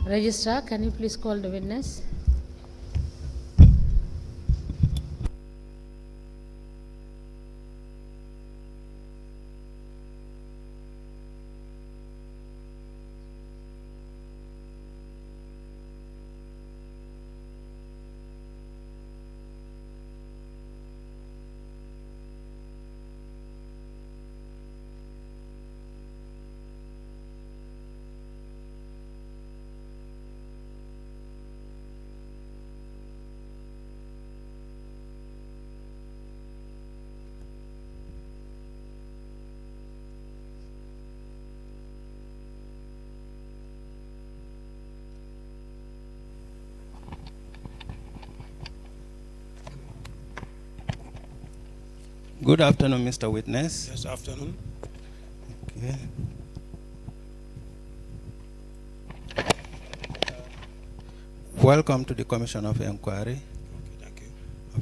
Registrar, can you please call the witness? Good afternoon, Mr. Witness. Yes, afternoon. Okay. Welcome to the Commission of Inquiry Okay, thank you.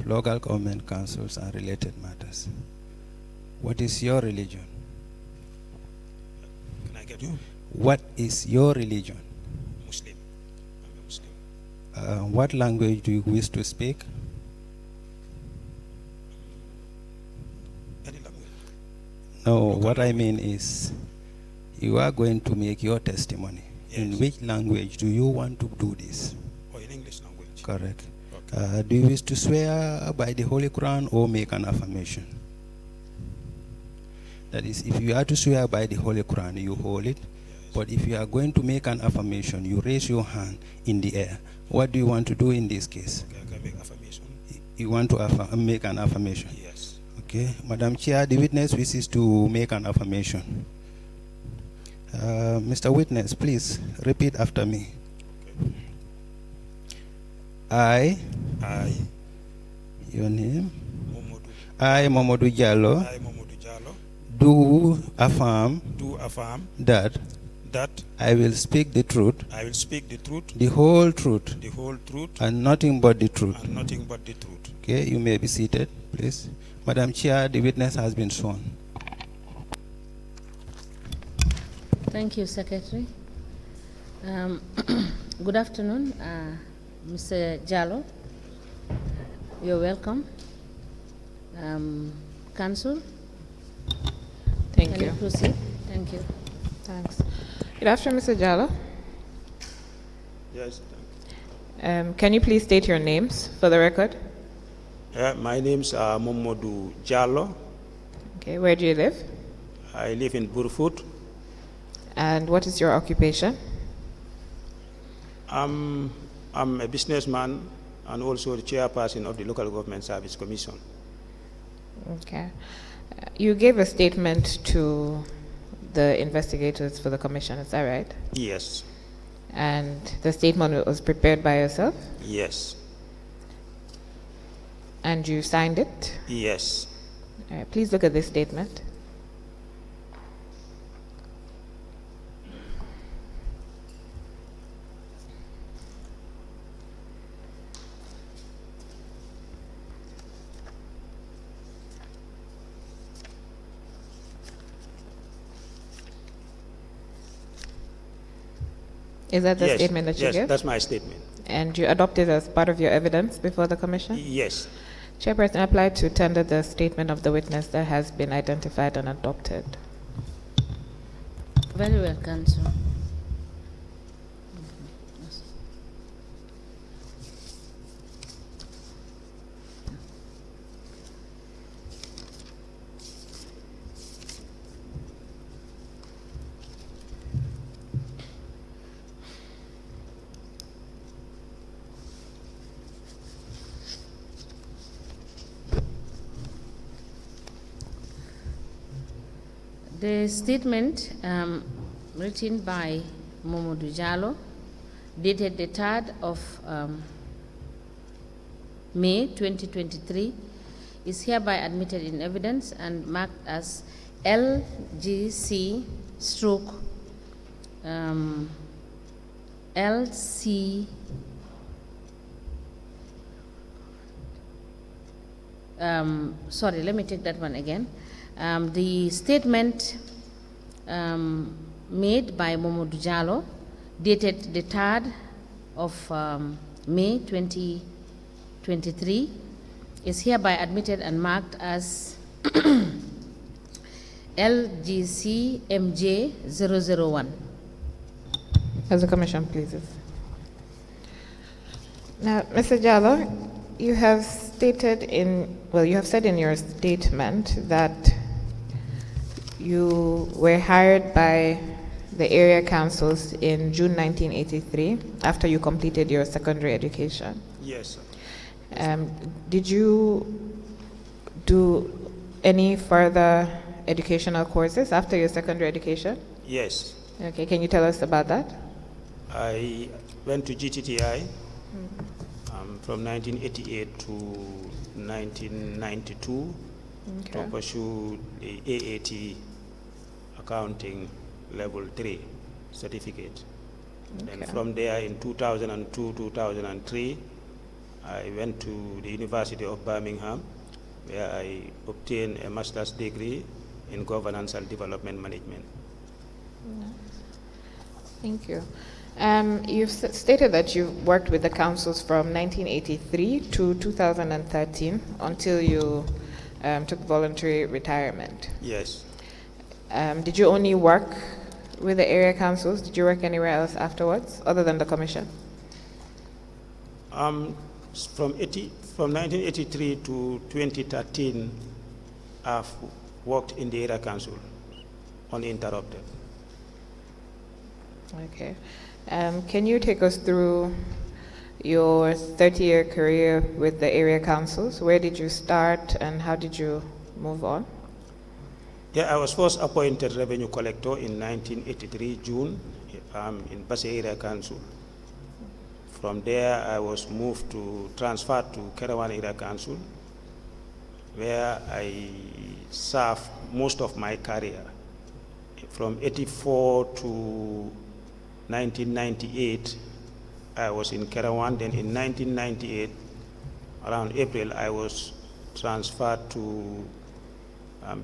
of Local Government Councils and related matters. What is your religion? Can I get you? What is your religion? Muslim. I'm a Muslim. What language do you wish to speak? Any language? No, Local what I language. mean is, you are going to make your testimony. In Yes. which language do you want to do this? Or in English language? Correct. Okay. Do you wish to swear by the Holy Quran or make an affirmation? That is, if you are to swear by the Holy Quran, you hold it. Yes. But if you are going to make an affirmation, you raise your hand in the air. What do you want to do in this case? Okay, I can make affirmation. You want to make an affirmation? Yes. Okay. Madam Chair, the witness wishes to make an affirmation. Mr. Witness, please repeat after me. Okay. I, your name? Momodu. I, Momodu Jallo, I, Momodu Jallo, do affirm do affirm that that I will speak the truth, I will speak the truth, the whole truth, the whole truth, and nothing but the truth. and nothing but the truth. Okay, you may be seated, please. Madam Chair, the witness has been sworn. Thank you, Secretary. Good afternoon, Mr. Jallo. You're welcome. Council, Thank can you. you proceed? Thank you. Thanks. Good afternoon, Mr. Jallo. Yes, thank you. Can you please state your names for the record? My name's Momodu Jallo. Okay, where do you live? I live in Burfoot. And what is your occupation? I'm a businessman and also the chairperson of the Local Government Service Commission. Okay. You gave a statement to the investigators for the commission, is that right? Yes. And the statement was prepared by yourself? Yes. And you signed it? Yes. All right, please look at this statement. Is that the Yes. statement that you Yes, gave? that's my statement. And you adopted as part of your evidence before the commission? Yes. Chairperson, I applied to tender the statement of the witness that has been identified and adopted. Very well, Council. The statement written by Momodu Jallo, dated the 3rd of May 2023, is hereby admitted in evidence and marked as LGC stroke LC sorry, let me take that one again. The statement made by Momodou Jallo, dated the 3rd of May 2023, is hereby admitted and marked as LGC MJ 001. As the Commission pleases. Now, Mr. Jallo, you have stated you have said in your statement that you were hired by the area councils in June 1983 after you completed your secondary education. Yes. Did you do any further educational courses after your secondary education? Yes. Okay, can you tell us about that? I went to GTTI from 1988 to 1992 to pursue the AAT accounting level 3 certificate. Then from there in 2002-2003, I went to the University of Birmingham, where I obtained a master's degree in governance and development management. Thank you. You've stated that you worked with the councils from 1983 to 2013 until you took voluntary retirement. Yes. Did you only work with the area councils? Did you work anywhere else afterwards, other than the commission? From 1983 to 2013, I've worked in the area council uninterrupted. Okay. Can you take us through your 30-year career with the area councils? Where did you start and how did you move on? Yeah, I was first appointed revenue collector in 1983, June, in Basse Area Council. From there, I was transferred to Kerawan Area Council, where I served most of my career. From 84 to 1998, I was in Kerawan. Then in 1998, around April, I was transferred to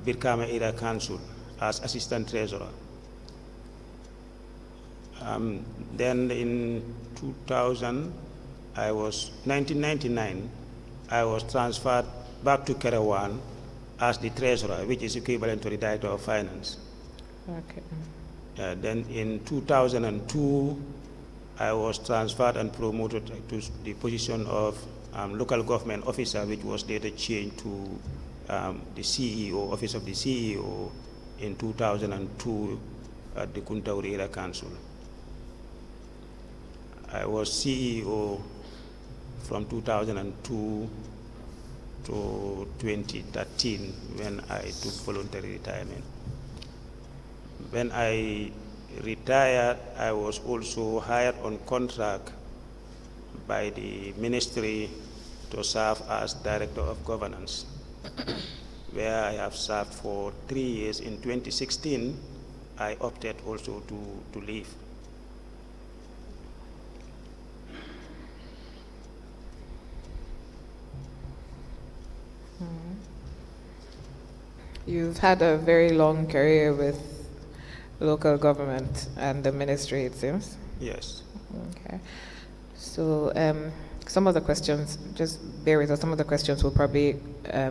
Birkama Area Council as assistant treasurer. Then in 1999, I was transferred back to Kerawan as the treasurer, which is equivalent to the director of finance. Okay. Then in 2002, I was transferred and promoted to the position of local government officer, which was later changed to the CEO, office of the CEO, in 2002 at the Kuntauri Area Council. I was CEO from 2002 to 2013 when I took voluntary retirement. When I retired, I was also hired on contract by the ministry to serve as director of governance, where I have served for 3 years. In 2016, I opted also to leave. You've had a very long career with local government and the ministry, it seems. Yes. Okay. So some of the questions, just bear with us, some of the questions will probably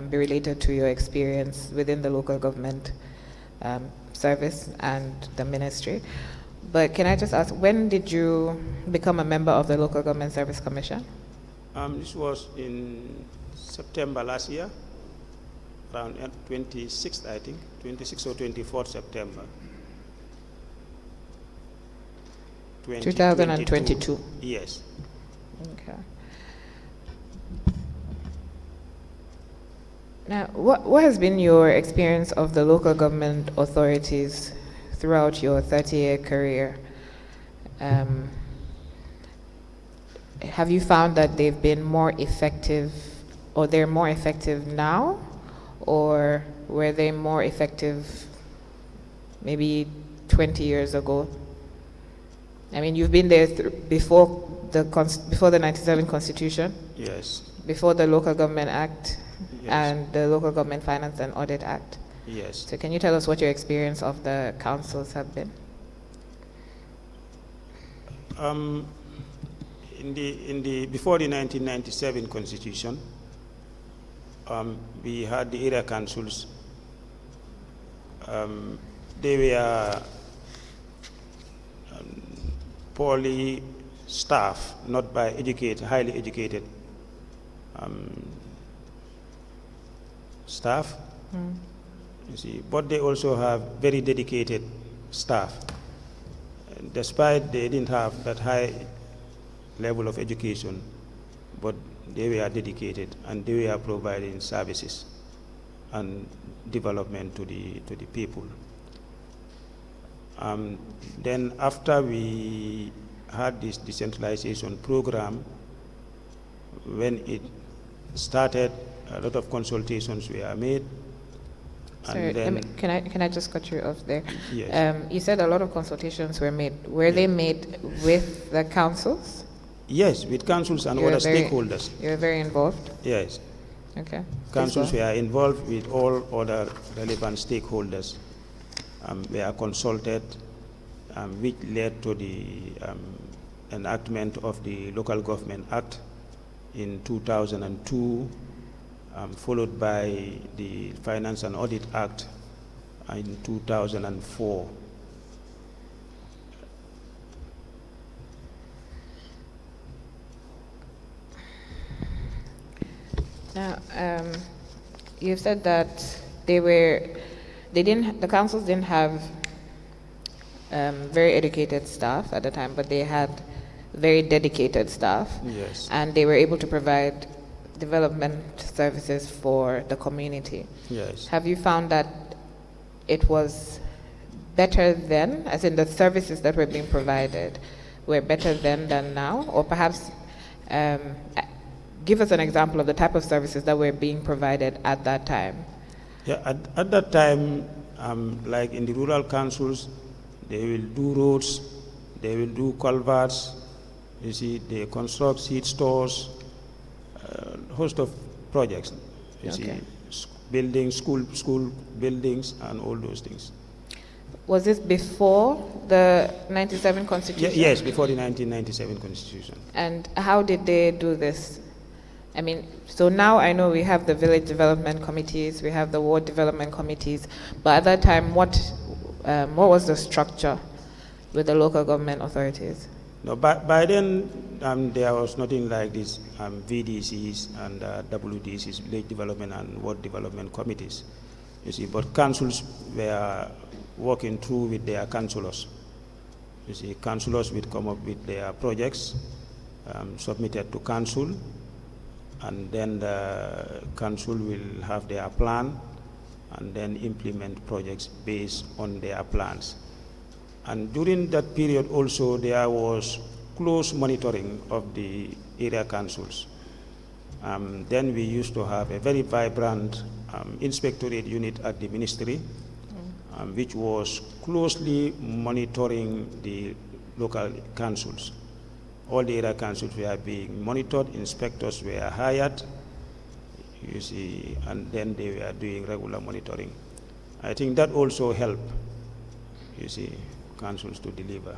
be related to your experience within the local government service and the ministry. But can I just ask, when did you become a member of the Local Government Service Commission? This was in September last year, around 26th, I think, 26th or 24th September. 2022. Yes. Okay. Now, what has been your experience of the local government authorities throughout your 30-year career? Have you found that they've been more effective, or they're more effective now, or were they more effective maybe 20 years ago? I mean, you've been there before the 97 Constitution, Yes. before the Local Government Act, Yes. and the Local Government Finance and Audit Act. Yes. So can you tell us what your experience of the councils have been? Before the 1997 constitution, we had the area councils. They were poorly staffed, not by highly educated staff. You see, but they also have very dedicated staff. Despite they didn't have that high level of education, but they were dedicated and they were providing services and development to the people. Then after we had this decentralization program, when it started, a lot of consultations were made. Sorry, can I just cut you off there? Yes. You said a lot of consultations were made. Were they made with the councils? Yes, with councils and other stakeholders. You were very involved? Yes. Okay. Councils were involved with all other relevant stakeholders. Were consulted, which led to the enactment of the Local Government Act in 2002, followed by the Finance and Audit Act in 2004. Now, you said that the councils didn't have very educated staff at the time, but they had very dedicated staff. Yes. And they were able to provide development services for the community. Yes. Have you found that it was better then, as in the services that were being provided were better then than now? Or perhaps give us an example of the type of services that were being provided at that time. Yeah, at that time, like in the rural councils, they will do roads, they will do culverts, you see, they construct seed stores, a host of projects, you see, buildings, school buildings, and all those things. Was this before the 97 Constitution? Yes, before the 1997 Constitution. And how did they do this? I mean, so now I know we have the village development committees, we have the ward development committees, but at that time, what was the structure with the local government authorities? No, by then, there was nothing like this VDCs and WDCs, village development and ward development committees. You see, but councils were working through with their councillors. You see, councillors would come up with their projects, submitted to council, and then the council will have their plan and then implement projects based on their plans. And during that period also, there was close monitoring of the area councils. Then we used to have a very vibrant inspectorate unit at the ministry, which was closely monitoring the local councils. All the area councils were being monitored, inspectors were hired, you see, and then they were doing regular monitoring. I think that also helped, you see, councils to deliver.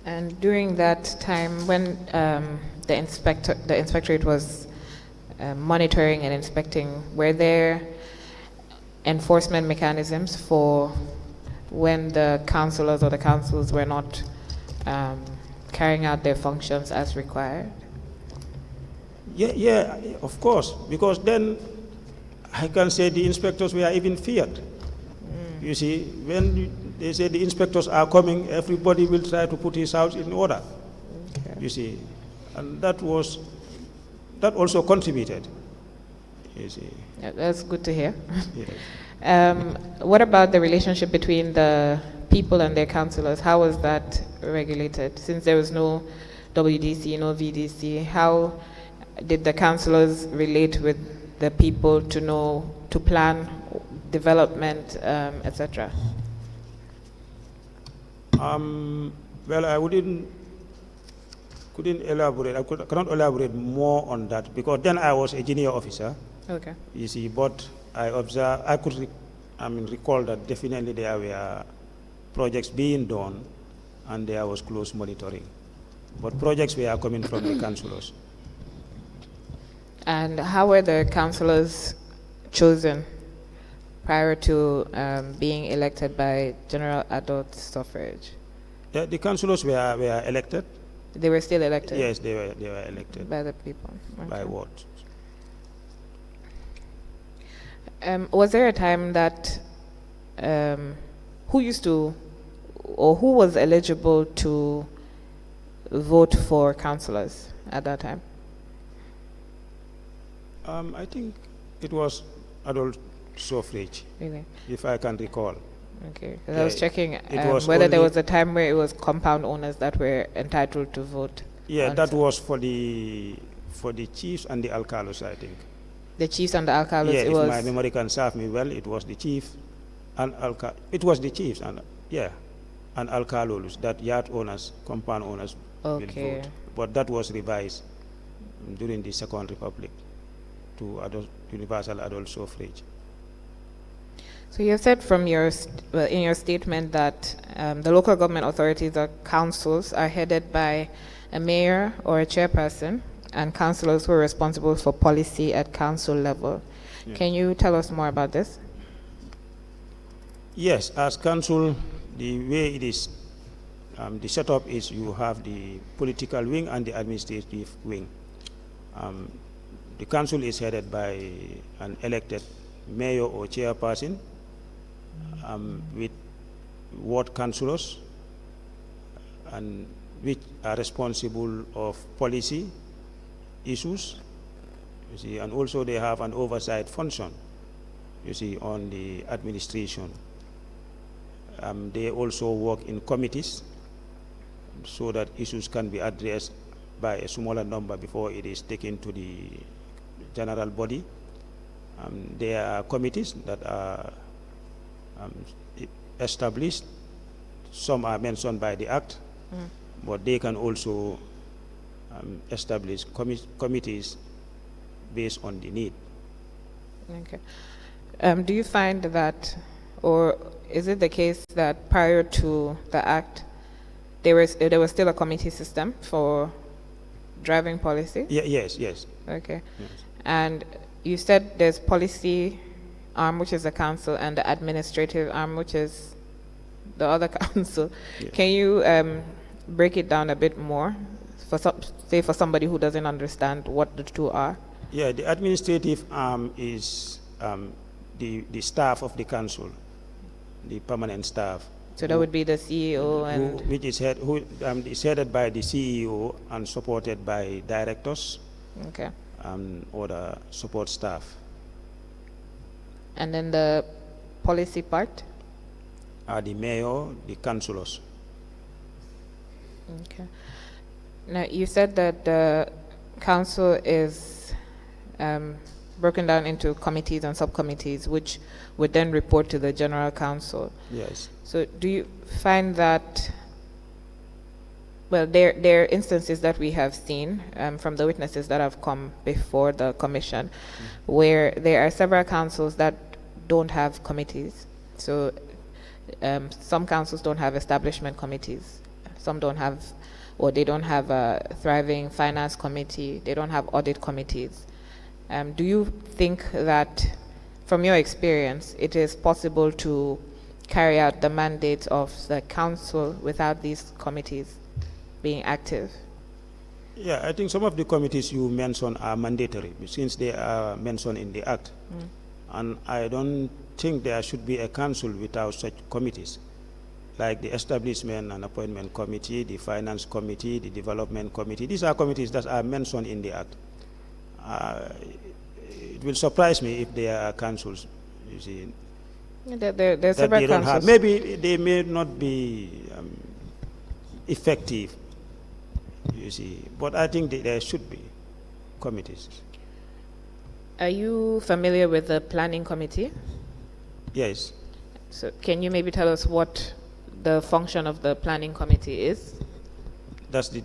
And during that time, when the inspectorate was monitoring and inspecting, were there enforcement mechanisms for when the councillors or the councils were not carrying out their functions as required? Yeah, of course, because then I can say the inspectors were even feared. You see, when they say the inspectors are coming, everybody will try to put his house in order. Okay. You see, and that also contributed. You see. Yeah, that's good to hear. Yes. What about the relationship between the people and their councillors? How was that regulated? Since there was no WDC, no VDC, how did the councillors relate with the people to plan development, etc.? Well, I couldn't elaborate. I cannot elaborate more on that because then I was a junior officer. Okay. You see, but I observed. I could recall that definitely there were projects being done, and there was close monitoring. But projects were coming from the councillors. And how were the councillors chosen prior to being elected by general adult suffrage? Yeah, the councillors were elected. They were still elected? Yes, they were elected By the people. by Okay. vote. Was there a time that who used to, or who was eligible to vote for councillors at that time? I think it was adult suffrage, Really? if I can recall. Okay. 'Cause I was Yeah, checking it was whether there only- was a time where it was compound owners that were entitled to vote. Yeah, on that some- was for the chiefs and the alcalos, I think. the chiefs and the alcalos. Yeah, It if was my memory can serve me well, it was the chief and it was the chiefs and and alcalos that yard owners, compound owners will Okay. vote. But that was revised during the Second Republic to universal adult suffrage. So you said from your in your statement that the local government authorities or councils are headed by a mayor or a chairperson, and councillors who are responsible for policy at council level. Yeah. Can you tell us more about this? Yes, as council, the way it is, the setup is you have the political wing and the administrative wing. The council is headed by an elected mayor or chairperson with ward councillors, and which are responsible of policy issues, you see, and also they have an oversight function, you see, on the administration. They also work in committees so that issues can be addressed by a smaller number before it is taken to the general body. There are committees that are established. Some are mentioned by the Act, but they can also establish committees based on the need. Okay. Do you find that, or is it the case that prior to the Act, there was still a committee system for driving policy? Yes. Okay. Yes. And you said there's policy arm, which is the council, and the administrative arm, which is the other council. Yeah. Can you break it down a bit more, say for somebody who doesn't understand what the two are? Yeah, the administrative arm is the staff of the council, the permanent staff. So that would be the CEO and Which is is headed by the CEO and supported by directors okay, and other support staff. and then the policy part. Are the mayor, the councillors. Okay. Now you said that the council is broken down into committees and subcommittees, which would then report to the general council. Yes. So do you find that, well, there are instances that we have seen from the witnesses that have come before the commission where there are several councils that don't have committees. So some councils don't have establishment committees. Some don't have, or they don't have a thriving finance committee. They don't have audit committees. Do you think that, from your experience, it is possible to carry out the mandate of the council without these committees being active? Yeah, I think some of the committees you mentioned are mandatory since they are mentioned in the Act. And I don't think there should be a council without such committees, like the Establishment and Appointment Committee, the Finance Committee, the Development Committee. These are committees that are mentioned in the Act. It will surprise me if there are councils, you see, There are that several they don't have. councils. Maybe they may not be effective, you see, but I think there should be committees. Are you familiar with the planning committee? Yes. So can you maybe tell us what the function of the planning committee is? That's the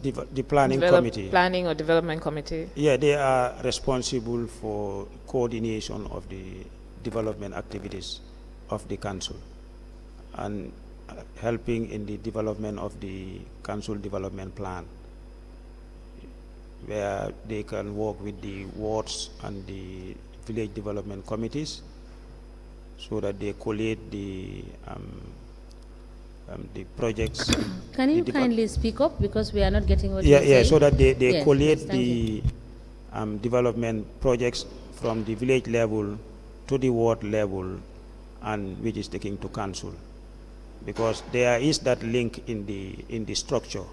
planning committee. Planning or development committee? Yeah, they are responsible for coordination of the development activities of the council. And helping in the development of the council development plan, where they can work with the wards and the village development committees so that they collate the projects. Can you kindly speak up because we are not getting what Yeah, you're yeah, saying? so that they Yes, collate yes, thank the development projects from the village level to the ward level, and which is taken to council, because there is that link in the structure.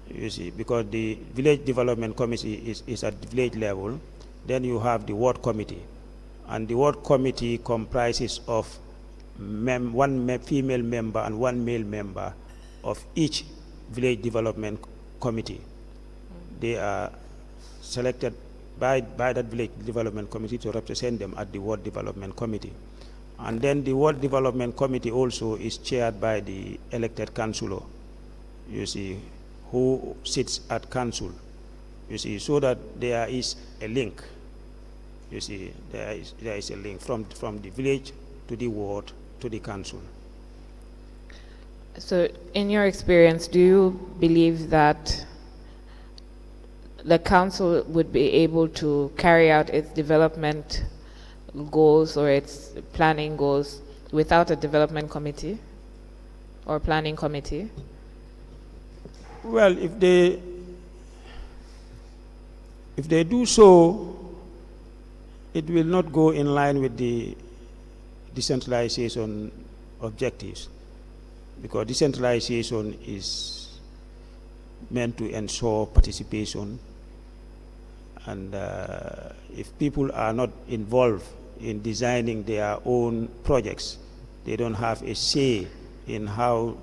You see, because the village development committee is at the village level, then you have the ward committee, and the ward committee comprises of one female member and one male member of each village development committee. They are selected by that village development committee to represent them at the ward development committee. And then the ward development committee also is chaired by the elected councillor, you see, who sits at council, you see, so that there is a link. You see, there is a link from the village to the ward to the council. So, in your experience, do you believe that the council would be able to carry out its development goals or its planning goals without a development committee or planning committee? Well, if they do so, it will not go in line with the decentralization objectives, because decentralization is meant to ensure participation, and if people are not involved in designing their own projects, they don't have a say in how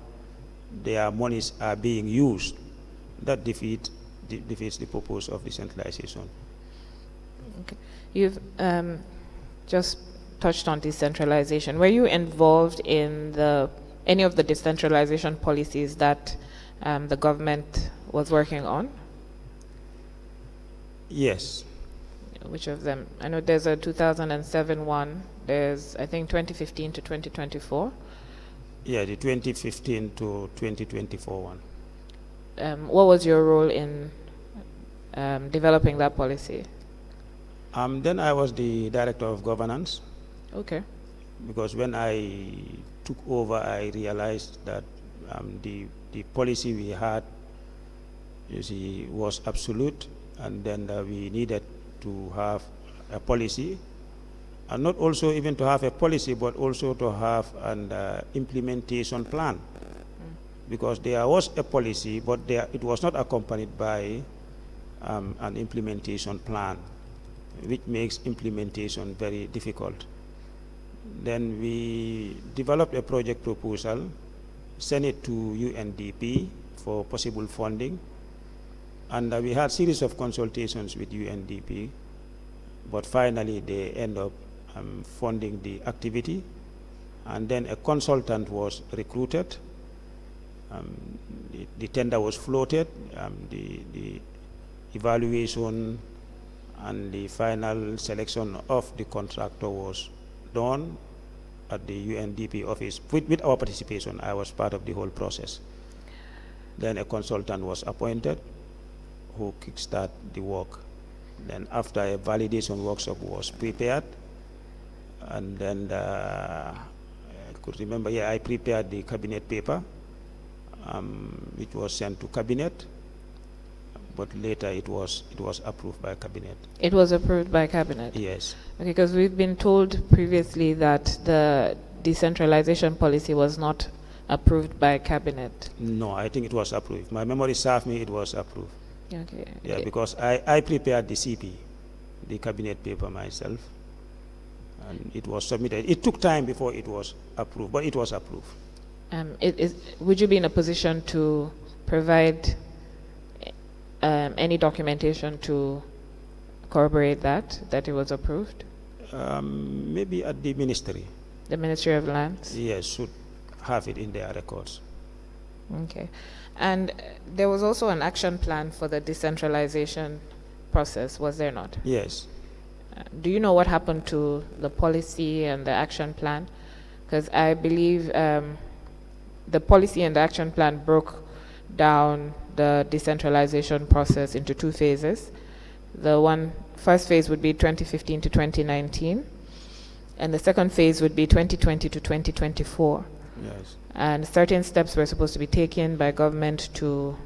their monies are being used. That defeats the purpose of decentralization. Okay. You've just touched on decentralization. Were you involved in any of the decentralization policies that the government was working on? Yes. Which of them? I know there's a 2007 one. There's, I think, 2015 to 2024. Yeah, the 2015 to 2024 one. What was your role in developing that policy? Then I was the director of governance. Okay. Because when I took over, I realized that the policy we had, you see, was absolute, and then we needed to have a policy, and not also even to have a policy, but also to have an implementation plan. Because there was a policy, but it was not accompanied by an implementation plan, which makes implementation very difficult. Then we developed a project proposal, sent it to UNDP for possible funding, and we had series of consultations with UNDP, but finally they end up funding the activity, and then a consultant was recruited. The tender was floated, the evaluation and the final selection of the contractor was done at the UNDP office with our participation. I was part of the whole process. Then a consultant was appointed who kickstart the work. Then after a validation workshop was prepared, and then I could remember, I prepared the cabinet paper, which was sent to cabinet, but later it was approved by cabinet. It was approved by cabinet? Yes. Okay, because we've been told previously that the decentralization policy was not approved by cabinet. No, I think it was approved. My memory serves me, it was approved. Okay. Yeah, because I prepared the CP, the cabinet paper myself, and it was submitted. It took time before it was approved, but it was approved. Would you be in a position to provide any documentation to corroborate that it was approved? Maybe at the ministry. The Ministry of Lands? Yes, should have it in their records. Okay. And there was also an action plan for the decentralization process, was there not? Yes. Do you know what happened to the policy and the action plan? Because I believe the policy and the action plan broke down the decentralization process into 2 phases. The first phase would be 2015 to 2019, and the second phase would be 2020 to 2024. Yes. And certain steps were supposed to be taken by government to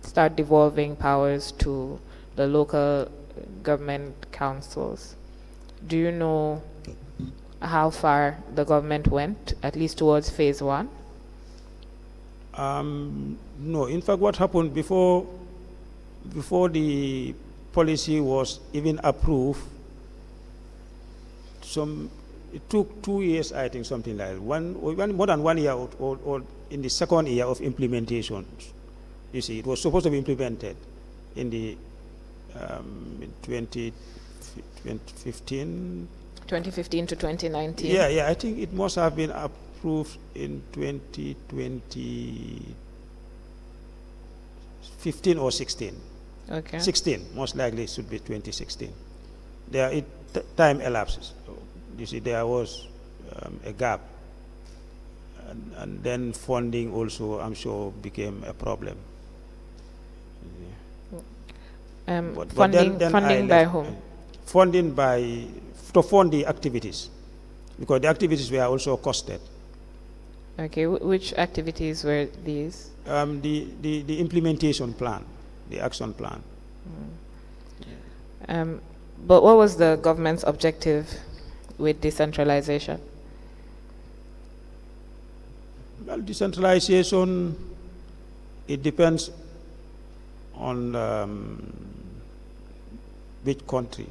start devolving powers to the local government councils. Do you know how far the government went, at least towards phase 1? No, in fact, what happened before the policy was even approved, it took 2 years, I think, something like that. More than 1 year or in the second year of implementation. You see, it was supposed to be implemented in the 2015. 2015 to 2019? Yeah, I think it must have been approved in 2015 or 16. Okay. 16, most likely it should be 2016. Time elapses. You see, there was a gap. And then funding also, I'm sure, became a problem. Funding by whom? Funding to fund the activities, because the activities were also costed. Okay, which activities were these? The implementation plan, the action plan. But what was the government's objective with decentralization? Well, decentralization, it depends on which country.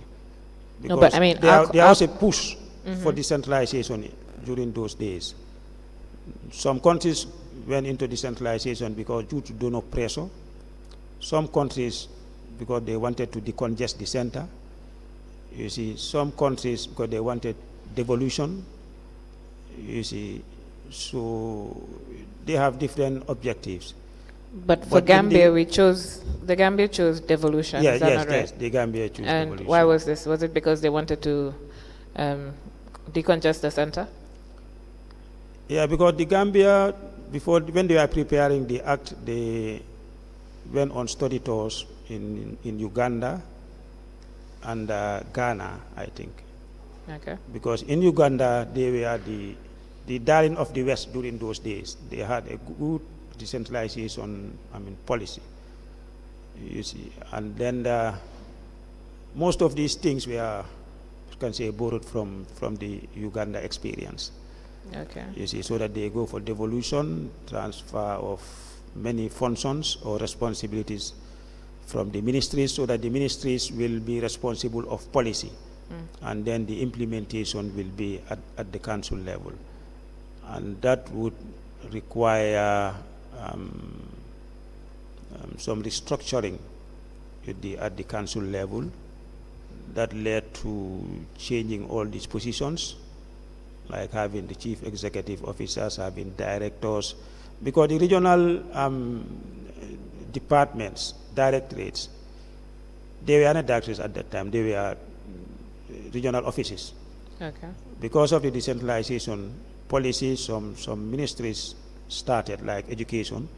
Because no, but I mean, there was a push for decentralization during those days. Some countries went into decentralization because due to donor pressure. Some countries because they wanted to decongest the center. You see, some countries because they wanted devolution. You see, so they have different objectives. But for Gambia, the Gambia chose devolution. Yeah, is that yes, not right? yes, the Gambia chose devolution. And why was this? Was it because they wanted to decongest the center? Yeah, because the Gambia, when they were preparing the act, they went on study tours in Uganda and Ghana, I think. Okay. Because in Uganda, they were the darling of the West during those days. They had a good decentralization, policy. You see, and then most of these things were, you can say, borrowed from the Uganda experience. Okay. You see, so that they go for devolution, transfer of many functions or responsibilities from the ministries, so that the ministries will be responsible of policy, and then the implementation will be at the council level, and that would require some restructuring at the council level. That led to changing all these positions, like having the chief executive officers, having directors, because the regional departments, directorates, they were not directorates at that time, they were regional offices. Okay. Because of the decentralization policy, some ministries started, like education,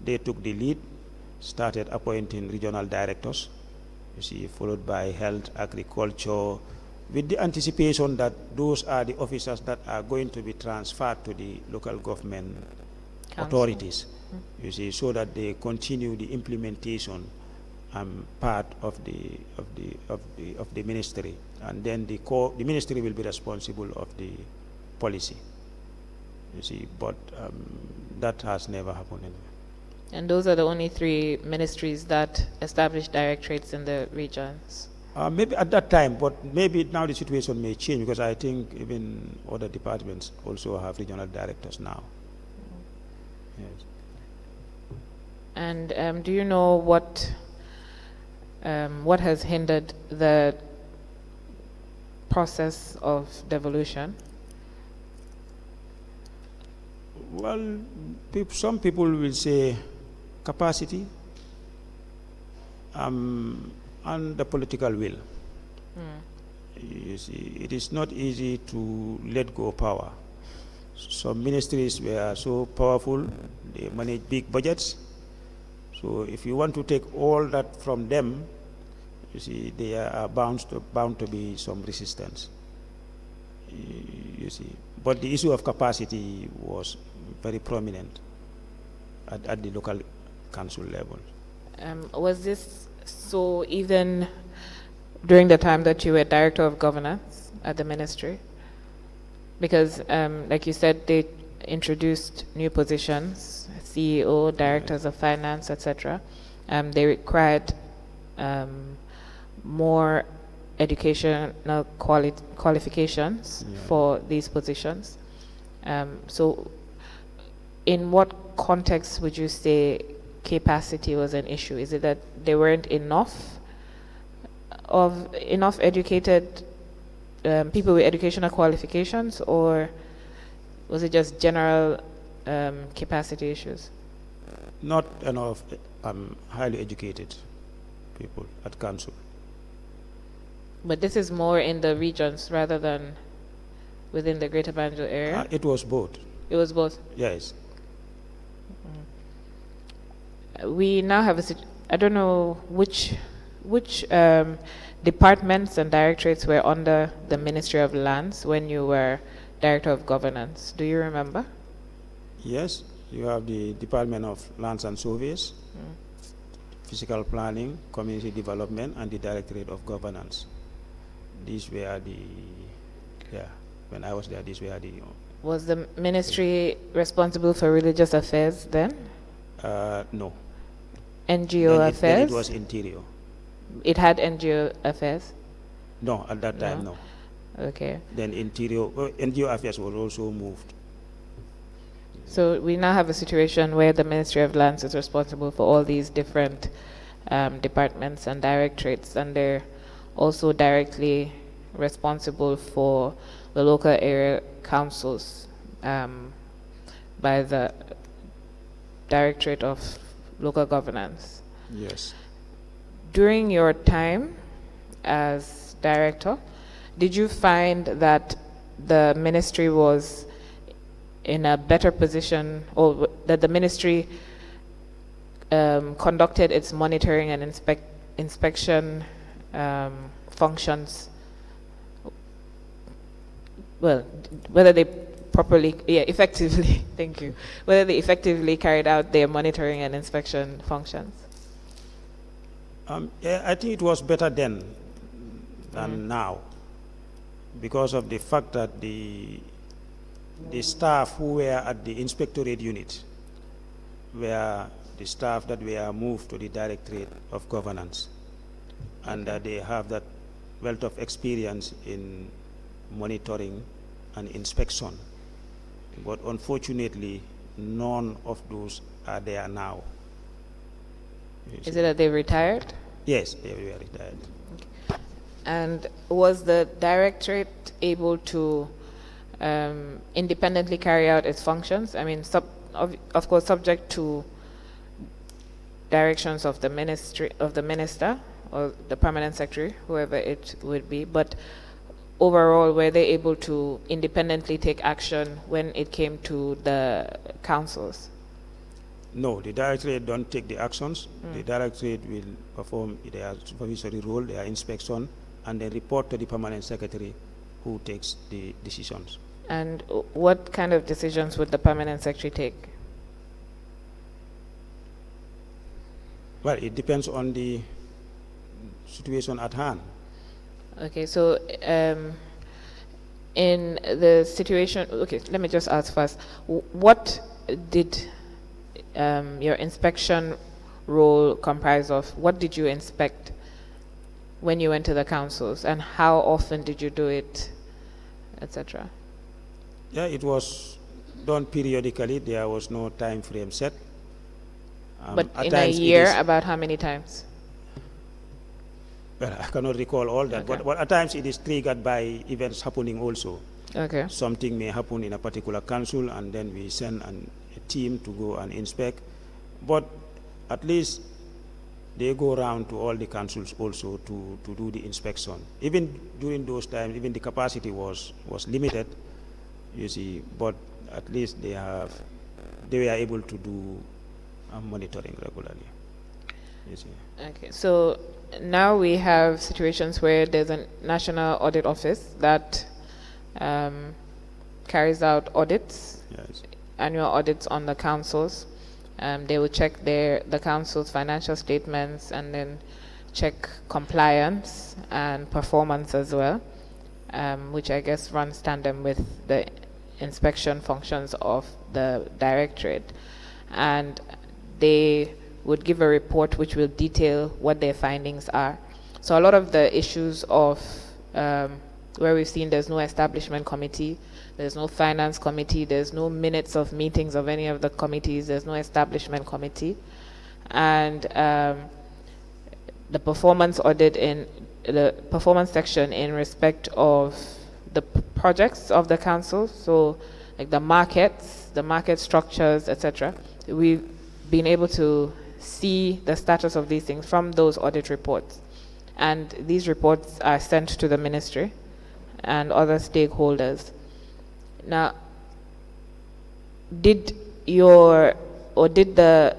they took the lead, started appointing regional directors, you see, followed by health, agriculture, with the anticipation that those are the officers that are going to be transferred to the local government authorities, you see, so that they continue the implementation part of the ministry, and then the ministry will be responsible of the policy, you see, but that has never happened anyway. And those are the only 3 ministries that established directorates in the regions? Maybe at that time, but maybe now the situation may change, because I think even other departments also have regional directors now. Yes. And do you know what has hindered the process of devolution? Well, some people will say capacity and the political will. You see, it is not easy to let go of power. some ministries were so powerful, they manage big budgets. So if you want to take all that from them, you see, there are bound to be some resistance. You see, but the issue of capacity was very prominent at the local council level. Was this so even during the time that you were director of governance at the ministry? Because, like you said, they introduced new positions, CEO, directors of finance, etc. They required more educational qualifications for these positions. So in what context would you say capacity was an issue? Is it that there weren't enough educated people with educational qualifications, or was it just general capacity issues? Not enough highly educated people at council. But this is more in the regions rather than within the Greater Banjul area? It was both. It was both? Yes. We now have I don't know which departments and directorates were under the Ministry of Lands when you were Director of Governance. Do you remember? Yes. You have the Department of Lands and Surveys, Physical Planning, Community Development, and the Directorate of Governance. These were when I was there, these were the... Was the ministry responsible for religious affairs then? No. NGO affairs? Then it was Interior. It had NGO affairs? No, at that time, no. Okay. Then Interior, NGO affairs was also moved. So we now have a situation where the Ministry of Lands is responsible for all these different departments and directorates, and they're also directly responsible for the local area councils by the Directorate of Local Governance. Yes. During your time as director, did you find that the ministry was in a better position, or that the ministry conducted its monitoring and inspection functions, well, whether they effectively, thank you, whether they effectively carried out their monitoring and inspection functions? Yeah, I think it was better then than now, because of the fact that the staff who were at the inspectorate unit were the staff that were moved to the Directorate of Governance, and they have that wealth of experience in monitoring and inspection. But unfortunately, none of those are there now. Is it that they retired? Yes, they were retired. Okay. And was the Directorate able to independently carry out its functions? I mean, of course, subject to directions of the minister or the permanent secretary, whoever it would be. But overall, were they able to independently take action when it came to the councils? No, the Directorate don't take the actions. The Directorate will perform their supervisory role, their inspection, and then report to the permanent secretary, who takes the decisions. And what kind of decisions would the permanent secretary take? Well, it depends on the situation at hand. Okay, so in the situation, okay, let me just ask first, what did your inspection role comprise of? What did you inspect when you went to the councils, and how often did you do it, etc.? Yeah, it was done periodically. There was no time frame set. But in a year, about how many times? Well, I cannot recall all that, Okay. but at times it is triggered by events happening also. Okay. Something may happen in a particular council, and then we send a team to go and inspect. But at least they go around to all the councils also to do the inspection. Even during those times, even the capacity was limited, you see, but at least they were able to do monitoring regularly. You see. Okay, so now we have situations where there's a National Audit Office that carries out audits, Yes. annual audits on the councils. They will check the council's financial statements and then check compliance and performance as well, which I guess runs tandem with the inspection functions of the directorate. And they would give a report which will detail what their findings are. So a lot of the issues of where we've seen there's no establishment committee, there's no finance committee, there's no minutes of meetings of any of the committees, there's no establishment committee. And the performance audit in the performance section in respect of the projects of the council, so like the market structures, etc. We've been able to see the status of these things from those audit reports. And these reports are sent to the ministry and other stakeholders. Now, did the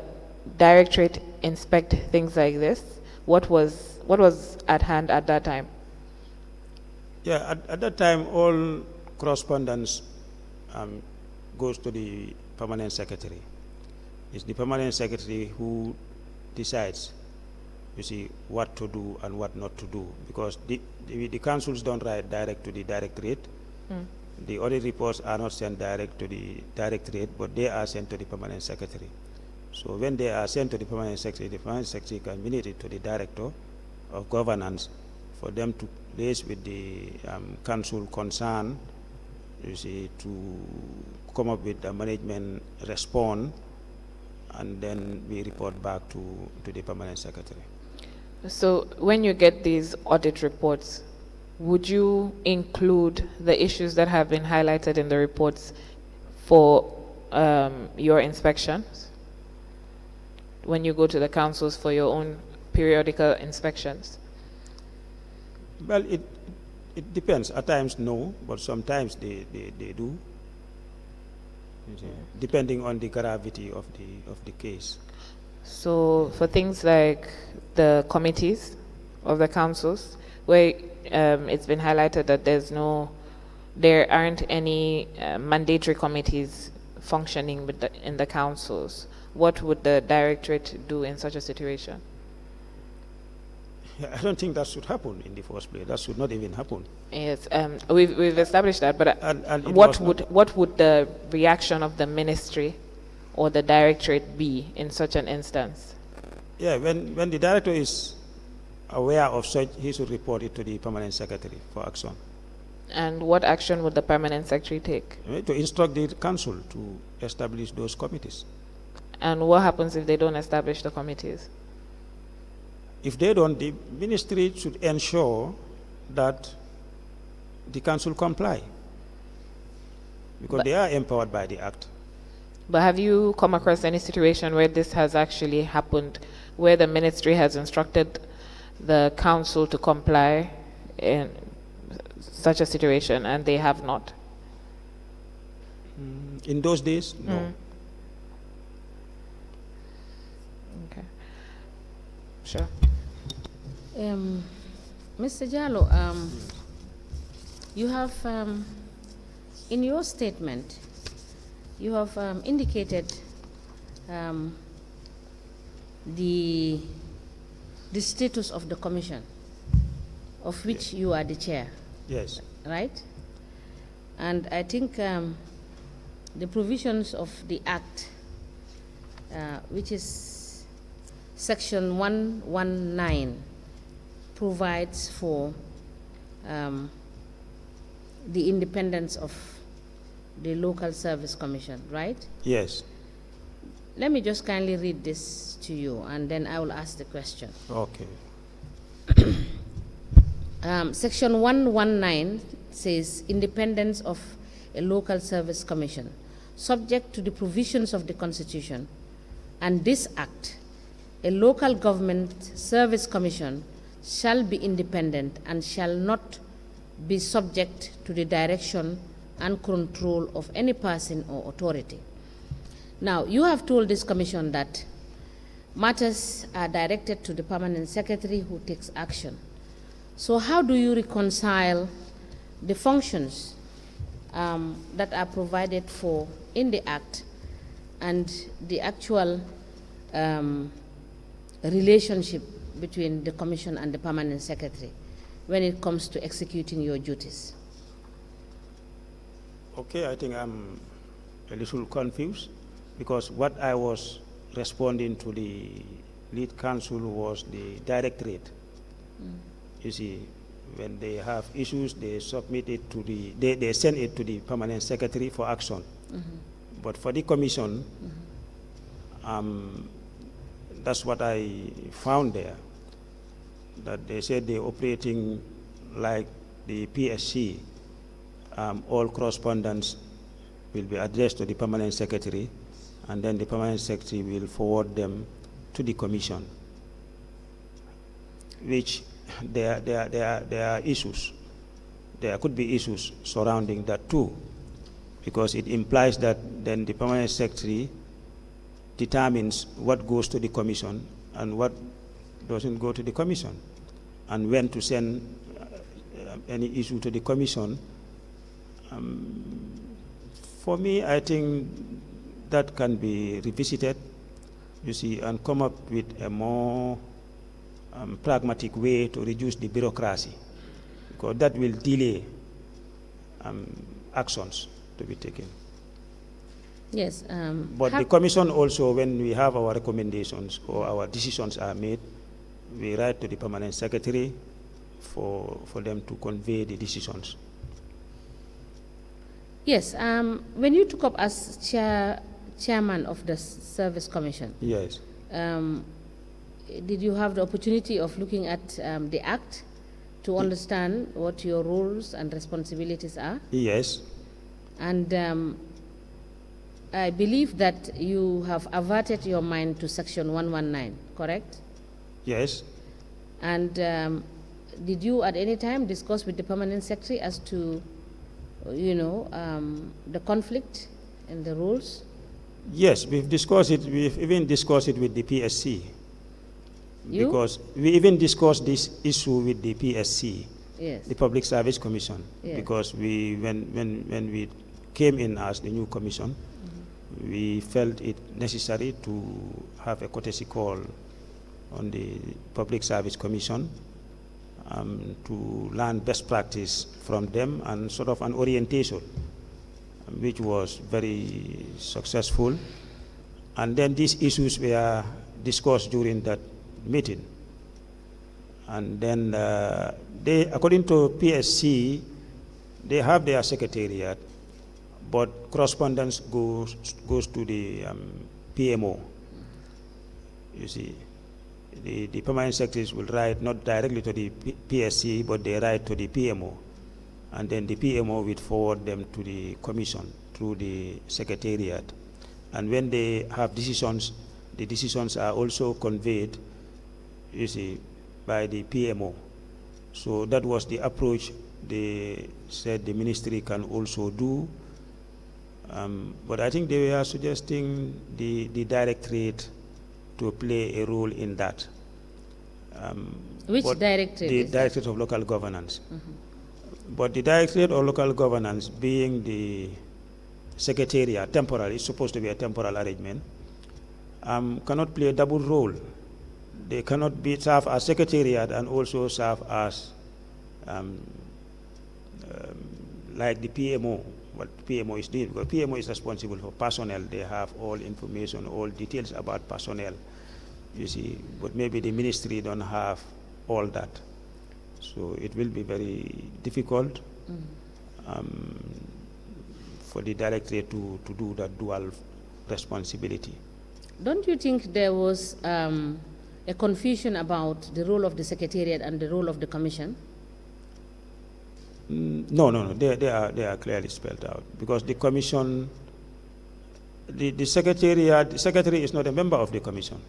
directorate inspect things like this? What was at hand at that time? Yeah, at that time, all correspondence goes to the permanent secretary. It's the permanent secretary who decides, you see, what to do and what not to do, because the councils don't write direct to the directorate. The audit reports are not sent direct to the directorate, but they are sent to the permanent secretary. So when they are sent to the permanent secretary can minute it to the director of governance for them to liaise with the council concerned, you see, to come up with a management response, and then we report back to the permanent secretary. So when you get these audit reports, would you include the issues that have been highlighted in the reports for your inspections when you go to the councils for your own periodical inspections? Well, it depends. At times, no, but sometimes they do, depending on the gravity of the case. So for things like the committees of the councils, where it's been highlighted that there aren't any mandatory committees functioning in the councils, what would the directorate do in such a situation? I don't think that should happen in the first place. That should not even happen. Yes, we've established that, but And what would the reaction of the ministry or the directorate be in such an instance? Yeah, when the director is aware of such, he should report it to the permanent secretary for action. And what action would the permanent secretary take? To instruct the council to establish those committees. And what happens if they don't establish the committees? If they don't, the ministry should ensure that the council comply, because they are empowered by the act. But have you come across any situation where this has actually happened, where the ministry has instructed the council to comply in such a situation and they have not? In those days, no. Okay. Sure. Mr. Jallo, you have, in your statement, you have indicated the status of the commission, of which you are the chair. Yes. Right? And I think the provisions of the Act, which is Section 119, provides for the independence of the Local Service Commission, right? Yes. Let me just kindly read this to you, and then I will ask the question. Okay. Section 119 says independence of a local service commission, subject to the provisions of the Constitution and this Act. A local government service commission shall be independent and shall not be subject to the direction and control of any person or authority. Now, you have told this commission that matters are directed to the permanent secretary who takes action. So how do you reconcile the functions that are provided for in the Act and the actual relationship between the Commission and the Permanent Secretary when it comes to executing your duties? Okay, I think I'm a little confused because what I was responding to the lead counsel was the directorate. You see, when they have issues, they submit it to they send it to the Permanent Secretary for action. But for the Commission, that's what I found there, that they said they're operating like the PSC. All correspondence will be addressed to the Permanent Secretary, and then the Permanent Secretary will forward them to the Commission, which there are issues. There could be issues surrounding that too, because it implies that then the Permanent Secretary determines what goes to the Commission and what doesn't go to the Commission, and when to send any issue to the Commission. For me, I think that can be revisited, you see, and come up with a more pragmatic way to reduce the bureaucracy, because that will delay actions to be taken. Yes. But the Commission also, when we have our recommendations or our decisions are made, we write to the Permanent Secretary for them to convey the decisions. Yes. When you took up as chairman of the Service Commission, Yes. Did you have the opportunity of looking at the Act to understand what your roles and responsibilities are? Yes. And I believe that you have averted your mind to Section 119, correct? Yes. And did you at any time discuss with the Permanent Secretary as to, the conflict in the rules? Yes, we've discussed it. We've even discussed it with the PSC. You? Because we even discussed this issue with the PSC, Yes. the Public Service Commission, Yes. because when we came in as the new commission, we felt it necessary to have a courtesy call on the Public Service Commission to learn best practice from them and sort of an orientation, which was very successful. And then these issues were discussed during that meeting. And then they, according to PSC, they have their secretariat, but correspondence goes to the PMO. You see, the permanent secretaries will write not directly to the PSC, but they write to the PMO. And then the PMO will forward them to the commission through the secretariat. And when they have decisions, the decisions are also conveyed, you see, by the PMO. So that was the approach they said the ministry can also do. But I think they were suggesting the directorate to play a role in that. Which directorate? The Directorate of Local Governance. But the Directorate of Local Governance, being the secretariat, temporal, it's supposed to be a temporal arrangement, cannot play a double role. They cannot serve as secretariat and also serve as like the PMO, what PMO is doing, because PMO is responsible for personnel. They have all information, all details about personnel, you see, but maybe the ministry don't have all that. So it will be very difficult for the directorate to do that dual responsibility. Don't you think there was a confusion about the role of the secretariat and the role of the commission? No. They are clearly spelled out, because the commission, the secretary is not a member of the commission.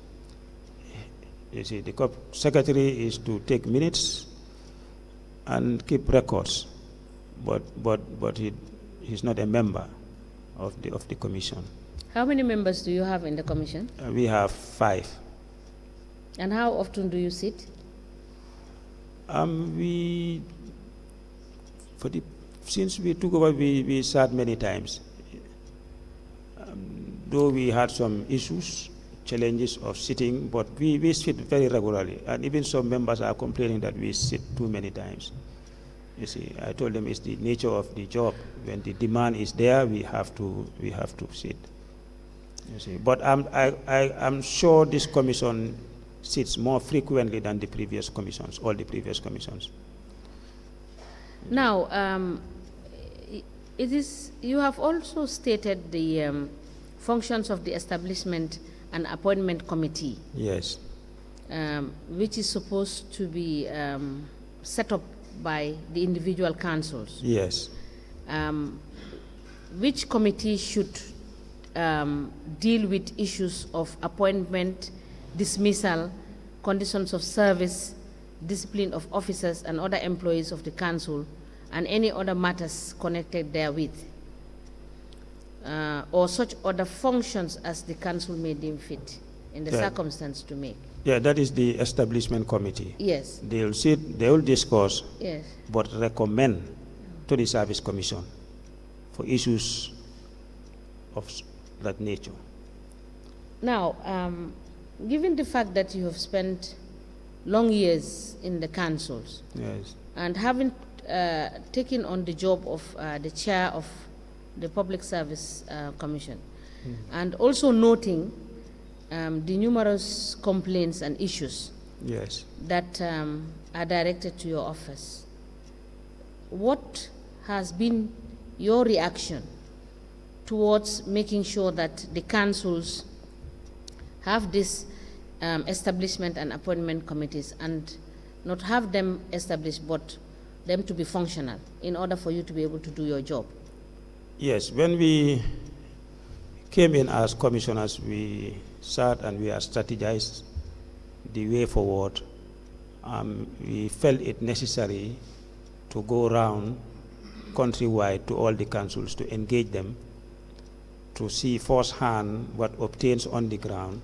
You see, the secretary is to take minutes and keep records, but he's not a member of the commission. How many members do you have in the commission? We have 5. And how often do you sit? Since we took over, we sat many times. Though we had some issues, challenges of sitting, but we sit very regularly. And even some members are complaining that we sit too many times. You see, I told them it's the nature of the job. When the demand is there, we have to sit. You see, but I'm sure this commission sits more frequently than the previous commissions, all the previous commissions. Now, you have also stated the functions of the establishment and appointment committee. Yes. Which is supposed to be set up by the individual councils. Yes. Which committee should deal with issues of appointment, dismissal, conditions of service, discipline of officers and other employees of the council, and any other matters connected therewith, or such other functions as the council may deem fit in the circumstance to make? Yeah, that is the establishment committee. Yes. They will sit, they will discuss, yes, but recommend to the service commission for issues of that nature. Now, given the fact that you have spent long years in the councils, Yes. and having taken on the job of the chair of the Public Service Commission, and also noting the numerous complaints and issues Yes. that are directed to your office, what has been your reaction towards making sure that the councils have this establishment and appointment committees, and not have them established, but them to be functional in order for you to be able to do your job? Yes, when we came in as commissioners, we sat and we strategized the way forward. We felt it necessary to go around countrywide to all the councils to engage them, to see firsthand what obtains on the ground,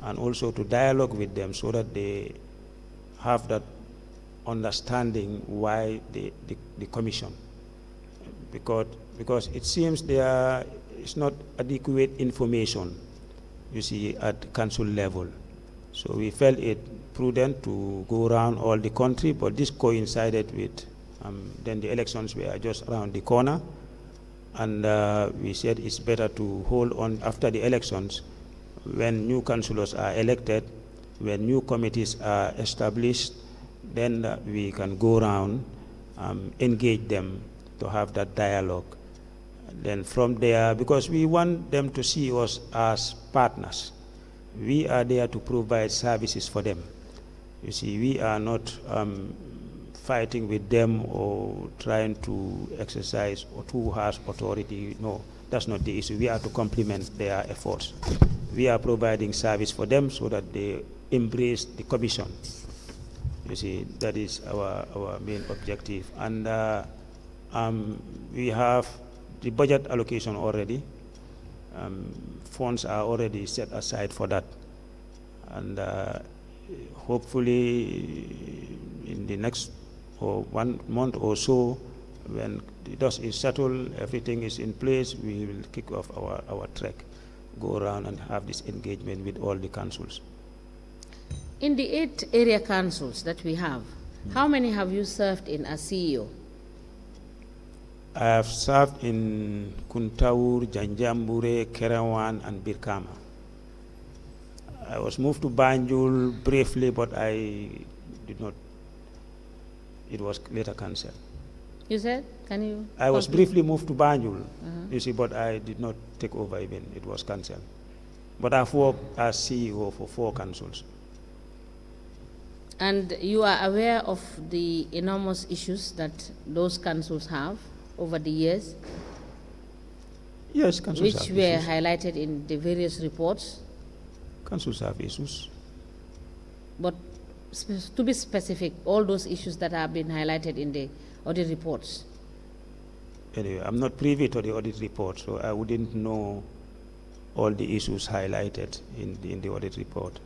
and also to dialogue with them so that they have that understanding why the commission. Because it seems there is not adequate information, you see, at council level. So we felt it prudent to go around all the country, but this coincided with then the elections were just around the corner, and we said it's better to hold on after the elections, when new councillors are elected, when new committees are established, then we can go around, engage them to have that dialogue. Then from there, because we want them to see us as partners, we are there to provide services for them. You see, we are not fighting with them or trying to exercise or too harsh authority. No, that's not the issue. We are to complement their efforts. We are providing service for them so that they embrace the commission. You see, that is our main objective. And we have the budget allocation already. Funds are already set aside for that. And hopefully in the next 1 month or so, when the dust is settled, everything is in place, we will kick off our track, go around and have this engagement with all the councils. In the 8 area councils that we have, how many have you served in as CEO? I have served in Kuntaur, Janjambure, Kerawan, and Birkama. I was moved to Banjul briefly, but I did not. It was later cancelled. You said? Can you? I was briefly moved to Banjul, you see, but I did not take over even. It was cancelled. But I've worked as CEO for 4 councils. And you are aware of the enormous issues that those councils have over the years? Yes, councils have which were issues. highlighted in the various reports? Councils have issues. But to be specific, all those issues that have been highlighted in the audit reports? Anyway, I'm not privy to the audit report, so I wouldn't know all the issues highlighted in the audit report.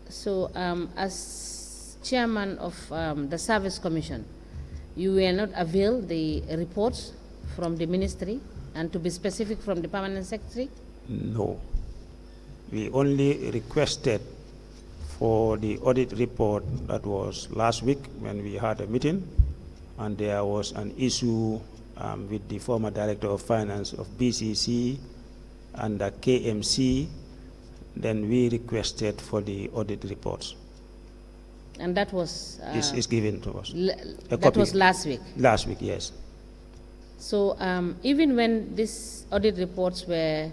So, as chairman of the Service Commission, you will not avail the reports from the ministry, and to be specific, from the permanent secretary? No. We only requested for the audit report that was last week when we had a meeting, and there was an issue with the former director of finance of BCC and the KMC. Then we requested for the audit reports. And that was It's given to us. that copy. was last week. Last week, yes. So even when these audit reports were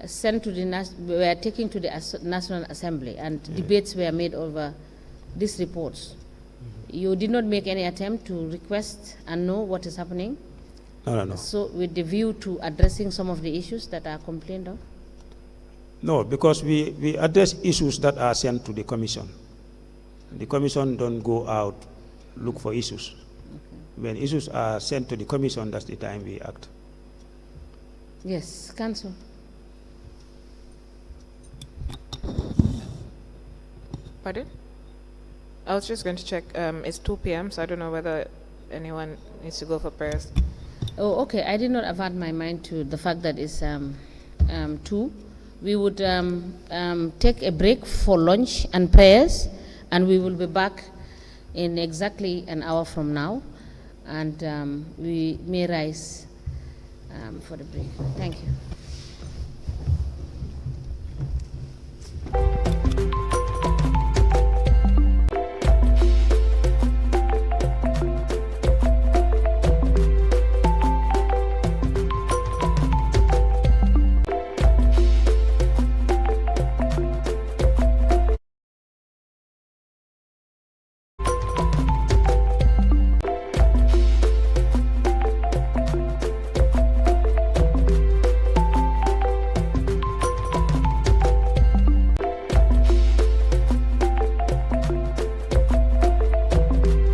sent to the were taken to the National Assembly and debates were made over these reports, you did not make any attempt to request and know what is happening? No. So with the view to addressing some of the issues that are complained of? No, because we address issues that are sent to the commission. The commission don't go out, look for issues. When issues are sent to the commission, that's the time we act. Yes, Council. Pardon? I was just going to check. It's 2 p.m., so I don't know whether anyone needs to go for prayers. Oh, okay. I did not avert my mind to the fact that it's 2. We would take a break for lunch and prayers, and we will be back in exactly an hour from now, and we may rise for the break. Thank you.